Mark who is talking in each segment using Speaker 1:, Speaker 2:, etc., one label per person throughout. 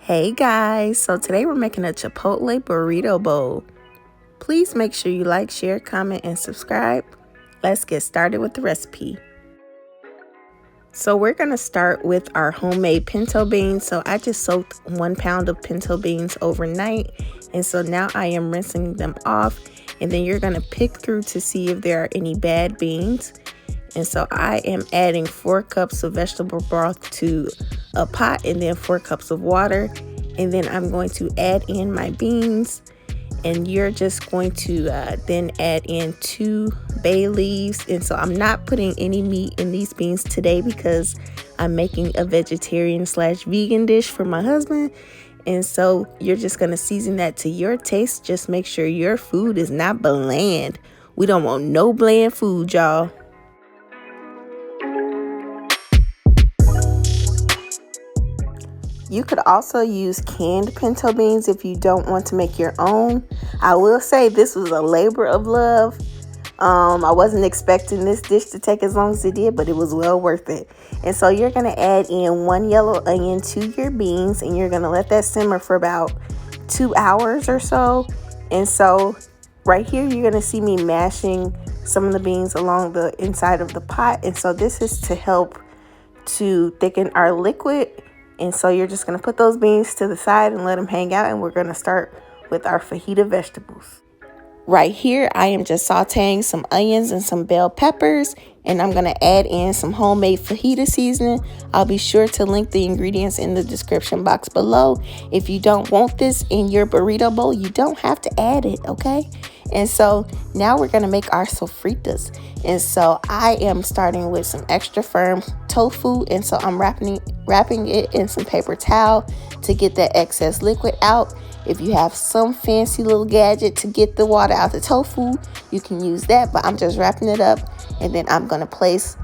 Speaker 1: Hey guys, so today we're making a Chipotle Burrito bowl. Please make sure you like, share, comment, and subscribe. Let's get started with the recipe. So we're going to start with our homemade pinto beans. So I just soaked 1 pound of pinto beans overnight. And so now I am rinsing them off. And then you're going to pick through to see if there are any bad beans. And so I am adding 4 cups of vegetable broth to a pot and then 4 cups of water. And then I'm going to add in my beans. And you're just going to then add in 2 bay leaves. And so I'm not putting any meat in these beans today because I'm making a vegetarian / vegan dish for my husband. And so you're just going to season that to your taste. Just make sure your food is not bland. We don't want no bland food, y'all. You could also use canned pinto beans if you don't want to make your own. I will say this was a labor of love. I wasn't expecting this dish to take as long as it did, but it was well worth it. And so you're going to add in 1 yellow onion to your beans, and you're going to let that simmer for about 2 hours or so. And so right here, you're going to see me mashing some of the beans along the inside of the pot. And so this is to help to thicken our liquid. And so you're just going to put those beans to the side and let them hang out. And we're going to start with our fajita vegetables. Right here, I am just sauteing some onions and some bell peppers. And I'm going to add in some homemade fajita seasoning. I'll be sure to link the ingredients in the description box below. If you don't want this in your burrito bowl, you don't have to add it, okay? And so now we're going to make our sofritas. And so I am starting with some extra firm tofu. And so I'm wrapping it in some paper towel to get that excess liquid out. If you have some fancy little gadget to get the water out the tofu, you can use that. But I'm just wrapping it up. And then I'm going to place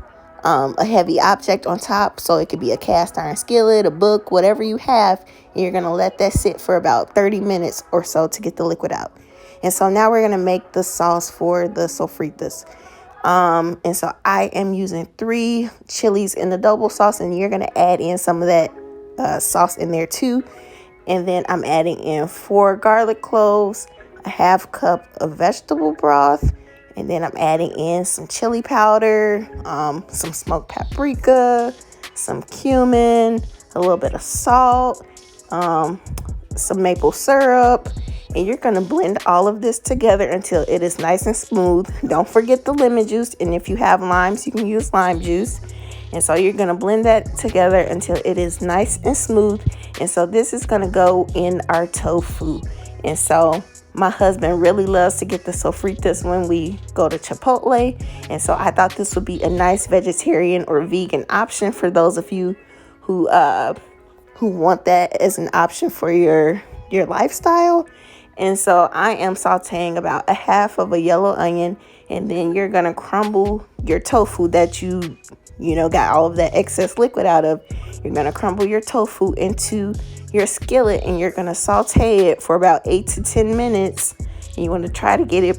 Speaker 1: a heavy object on top. So it could be a cast iron skillet, a book, whatever you have. And you're going to let that sit for about 30 minutes or so to get the liquid out. And so now we're going to make the sauce for the sofritas. And so I am using 3 chilies in the double sauce, and you're going to add in some of that sauce in there too. And then I'm adding in 4 garlic cloves, a ½ cup of vegetable broth, and then I'm adding in some chili powder, some smoked paprika, some cumin, a little bit of salt, some maple syrup. And you're going to blend all of this together until it is nice and smooth. Don't forget the lemon juice. And if you have limes, you can use lime juice. And so you're going to blend that together until it is nice and smooth. And so this is going to go in our tofu. And so my husband really loves to get the sofritas when we go to Chipotle. And so I thought this would be a nice vegetarian or vegan option for those of you who want that as an option for your lifestyle. And so I am sauteing about a ½ of a yellow onion, and then you're going to crumble your tofu that you got all of that excess liquid out of. You're going to crumble your tofu into your skillet, and you're going to saute it for about 8 to 10 minutes. And you want to try to get it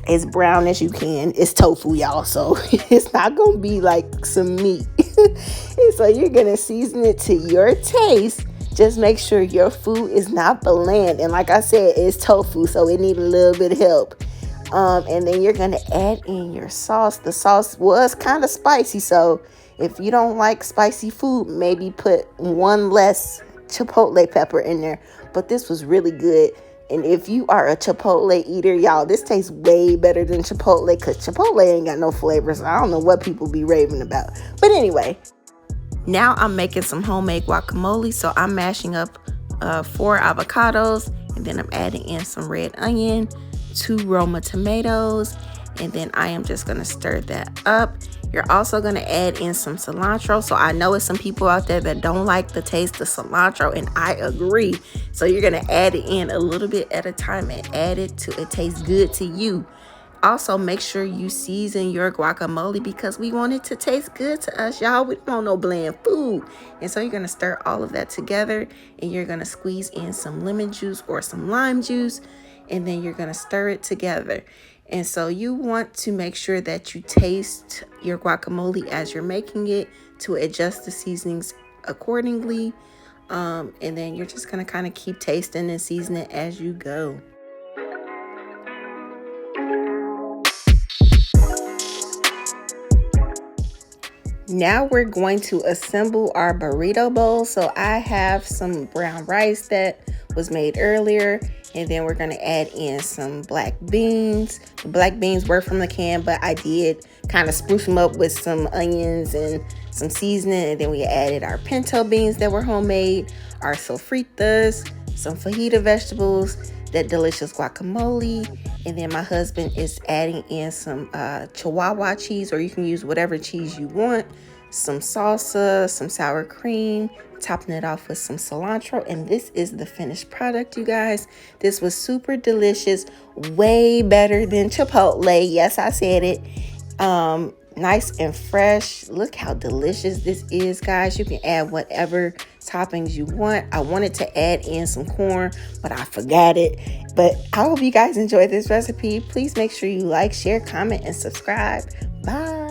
Speaker 1: as brown as you can. It's tofu, y'all, so it's not going to be like some meat. And so you're going to season it to your taste. Just make sure your food is not bland. And like I said, it's tofu, so it needs a little bit of help. And then you're going to add in your sauce. The sauce was kind of spicy, so if you don't like spicy food, maybe put 1 less chipotle pepper in there. But this was really good. And if you are a Chipotle eater, y'all, this tastes way better than Chipotle, because Chipotle ain't got no flavors. I don't know what people be raving about. But anyway, now I'm making some homemade guacamole. So I'm mashing up 4 avocados, and then I'm adding in some red onion, 2 Roma tomatoes, and then I am just going to stir that up. You're also going to add in some cilantro. So I know it's some people out there that don't like the taste of cilantro, and I agree. So you're going to add it in a little bit at a time and add it till it tastes good to you. Also, make sure you season your guacamole because we want it to taste good to us, y'all. We don't want no bland food. And so you're going to stir all of that together, and you're going to squeeze in some lemon juice or some lime juice, and then you're going to stir it together. And so you want to make sure that you taste your guacamole as you're making it to adjust the seasonings accordingly. And then you're just gonna kind of keep tasting and seasoning it as you go. Now we're going to assemble our burrito bowl. So I have some brown rice that was made earlier, and then we're going to add in some black beans. The black beans were from the can, but I did kind of spruce them up with some onions and some seasoning, and then we added our pinto beans that were homemade, our sofritas, some fajita vegetables, that delicious guacamole, and then my husband is adding in some Chihuahua cheese, or you can use whatever cheese you want, some salsa, some sour cream, topping it off with some cilantro, and this is the finished product, you guys. This was super delicious, way better than Chipotle. Yes, I said it. Nice and fresh. Look how delicious this is, guys. You can add whatever toppings you want. I wanted to add in some corn, but I forgot it. But I hope you guys enjoyed this recipe. Please make sure you like, share, comment, and subscribe. Bye.